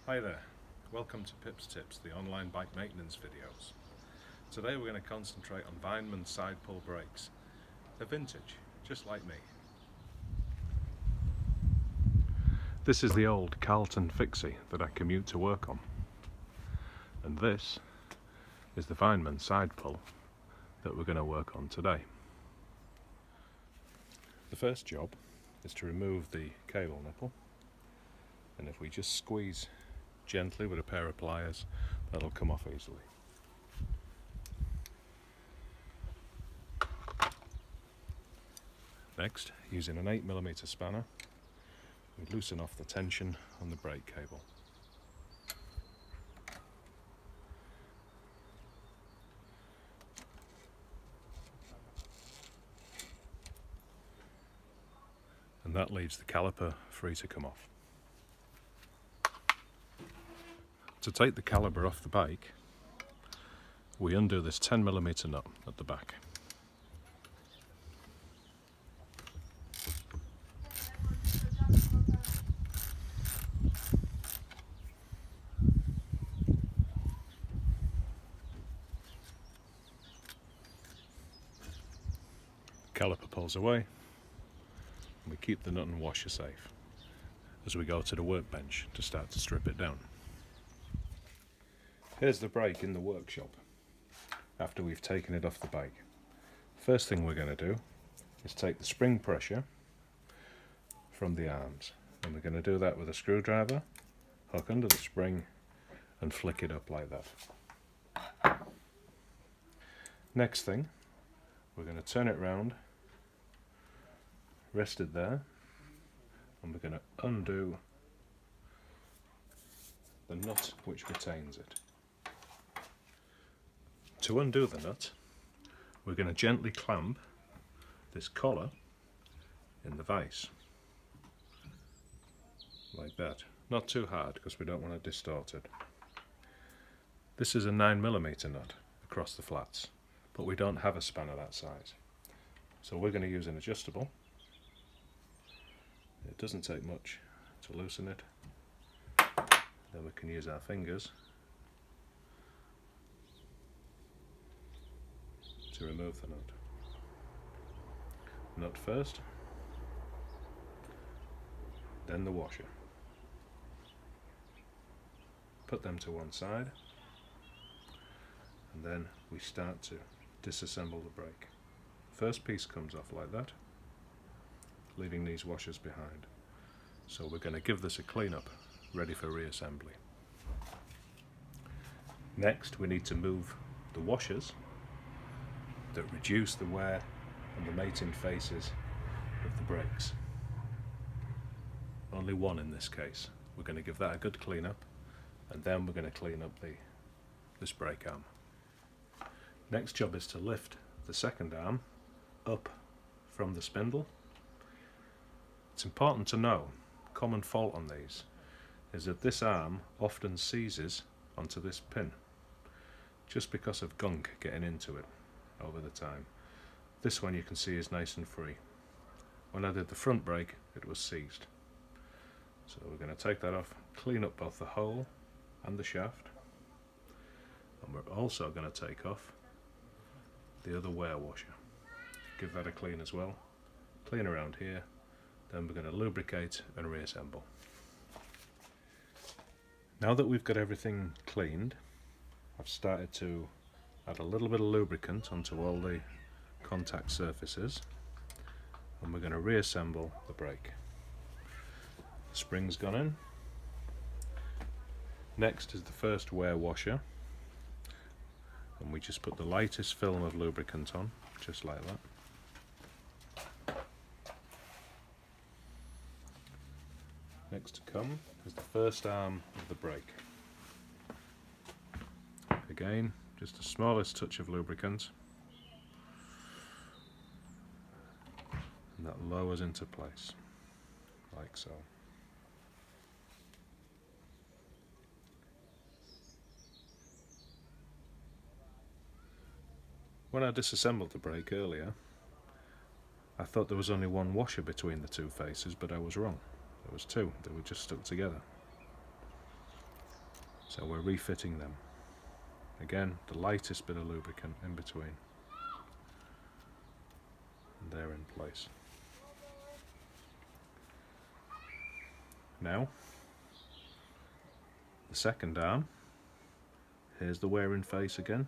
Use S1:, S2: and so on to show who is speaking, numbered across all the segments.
S1: Hi there, welcome to Pip's Tips, the online bike maintenance videos. Today we're going to concentrate on Weinmann side pull brakes. They're vintage, just like me. This is the old Carlton Fixie that I commute to work on. And this is the Weinmann side pull that we're going to work on today. The first job is to remove the cable nipple, and if we just squeeze gently with a pair of pliers, that'll come off easily. Next, using an 8mm spanner, we loosen off the tension on the brake cable. And that leaves the caliper free to come off. To take the caliper off the bike, we undo this 10mm nut at the back. Caliper pulls away, and we keep the nut and washer safe as we go to the workbench to start to strip it down. Here's the brake in the workshop after we've taken it off the bike. First thing we're going to do is take the spring pressure from the arms, and we're going to do that with a screwdriver, hook under the spring and flick it up like that. Next thing, we're going to turn it round, rest it there, and we're going to undo the nut which retains it. To undo the nut, we're going to gently clamp this collar in the vise, like that. Not too hard because we don't want to distort it. This is a 9mm nut across the flats, but we don't have a spanner that size. So we're going to use an adjustable. It doesn't take much to loosen it. Then we can use our fingers to remove the nut. Nut first, then the washer. Put them to one side, and then we start to disassemble the brake. First piece comes off like that, leaving these washers behind. So we're going to give this a clean up, ready for reassembly. Next, we need to move the washers that reduce the wear on the mating faces of the brakes. Only one in this case. We're going to give that a good clean up, and then we're going to clean up this brake arm. Next job is to lift the second arm up from the spindle. It's important to know, common fault on these is that this arm often seizes onto this pin just because of gunk getting into it over the time. This one you can see is nice and free. When I did the front brake, it was seized. So we're going to take that off, clean up both the hole and the shaft, and we're also going to take off the other wear washer. Give that a clean as well. Clean around here, then we're going to lubricate and reassemble. Now that we've got everything cleaned, I've started to add a little bit of lubricant onto all the contact surfaces, and we're going to reassemble the brake. The spring's gone in. Next is the first wear washer, and we just put the lightest film of lubricant on, just like that. Next to come is the first arm of the brake. Again, just the smallest touch of lubricant, and that lowers into place, like so. When I disassembled the brake earlier, I thought there was only one washer between the two faces, but I was wrong. There was two, they were just stuck together. So we're refitting them. Again, the lightest bit of lubricant in between. And they're in place. Now, the second arm, here's the wearing face again,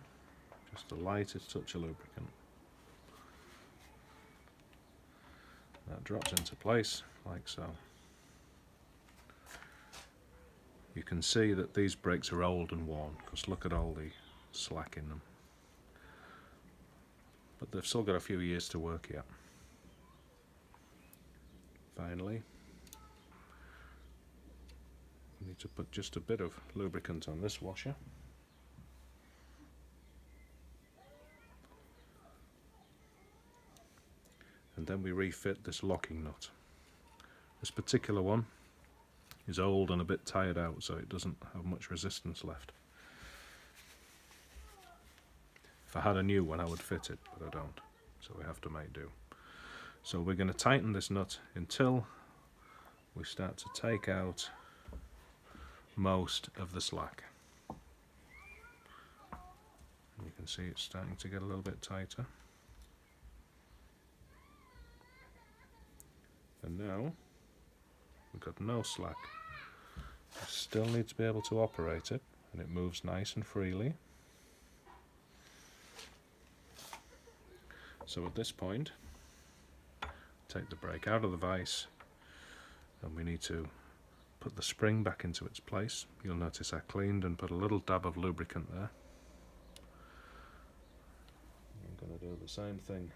S1: just the lightest touch of lubricant. That drops into place like so. You can see that these brakes are old and worn, because look at all the slack in them. But they've still got a few years to work yet. Finally, we need to put just a bit of lubricant on this washer. And then we refit this locking nut. This particular one is old and a bit tired out, so it doesn't have much resistance left. If I had a new one I would fit it, but I don't, so we have to make do. So we're going to tighten this nut until we start to take out most of the slack. And you can see it's starting to get a little bit tighter. And now we've got no slack. We still need to be able to operate it, and it moves nice and freely. So at this point, take the brake out of the vise, and we need to put the spring back into its place. You'll notice I cleaned and put a little dab of lubricant there. I'm going to do the same thing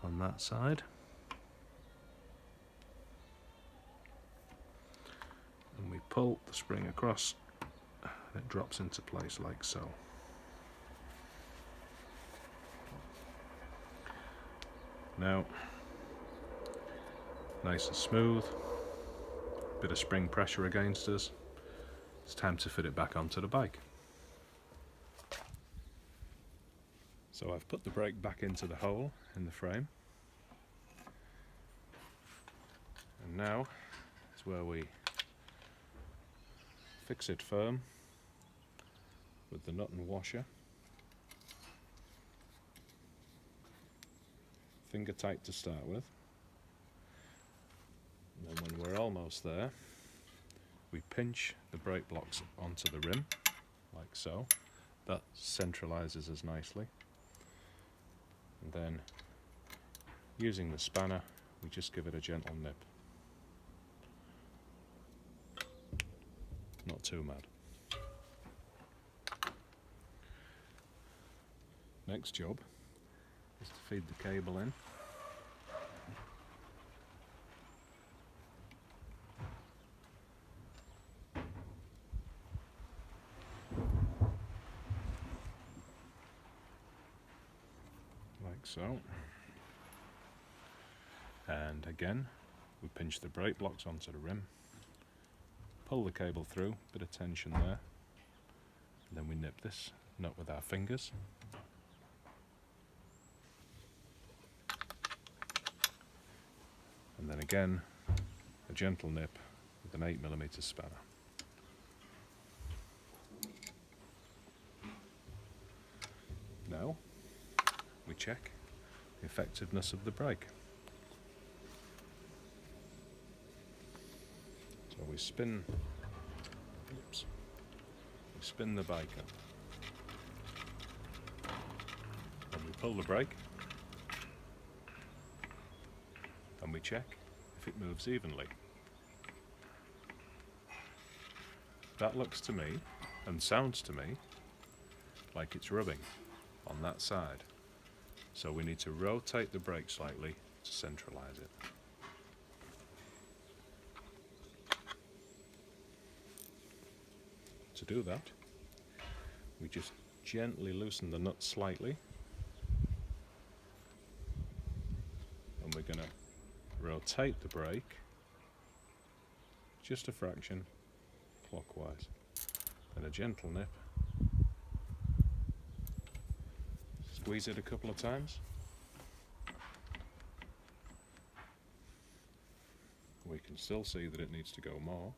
S1: on that side. And we pull the spring across, and it drops into place like so. Now, nice and smooth, bit of spring pressure against us. It's time to fit it back onto the bike. So I've put the brake back into the hole in the frame. And now is where we fix it firm with the nut and washer. Finger tight to start with. And then when we're almost there, we pinch the brake blocks onto the rim, like so. That centralizes us nicely. And then, using the spanner, we just give it a gentle nip. Not too mad. Next job is to feed the cable in. Like so. And again, we pinch the brake blocks onto the rim, pull the cable through, bit of tension there, and then we nip this nut with our fingers. And then again, a gentle nip with an 8mm spanner. Now, we check the effectiveness of the brake. So we spin the bike up. And we pull the brake. And we check if it moves evenly. That looks to me, and sounds to me, like it's rubbing on that side. So we need to rotate the brake slightly to centralize it. To do that, we just gently loosen the nut slightly, and we're going to rotate the brake just a fraction clockwise, and a gentle nip. Squeeze it a couple of times. We can still see that it needs to go more,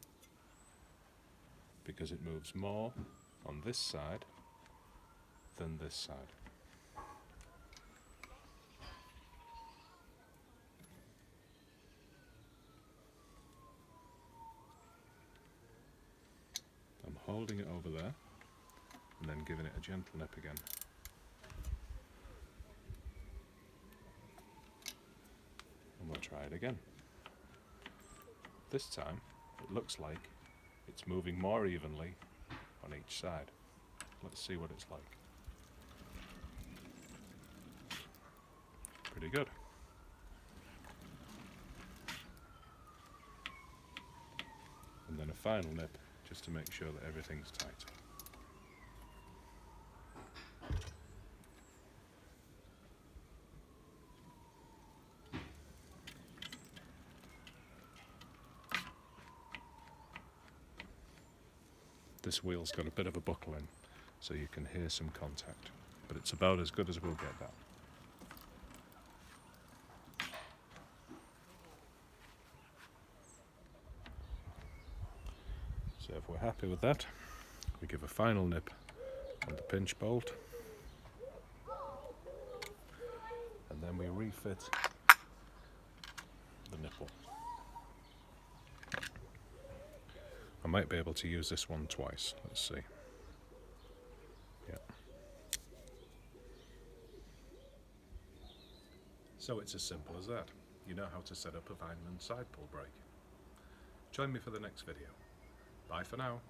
S1: because it moves more on this side than this side. I'm holding it over there and then giving it a gentle nip again. And we'll try it again. This time it looks like it's moving more evenly on each side. Let's see what it's like. Pretty good. And then a final nip just to make sure that everything's tight. This wheel's got a bit of a buckle in, so you can hear some contact, but it's about as good as we'll get that. So if we're happy with that, we give a final nip on the pinch bolt, and then we refit the nipple. I might be able to use this one twice, let's see. Yeah. So it's as simple as that. You know how to set up a Weinmann side pull brake. Join me for the next video. Bye for now.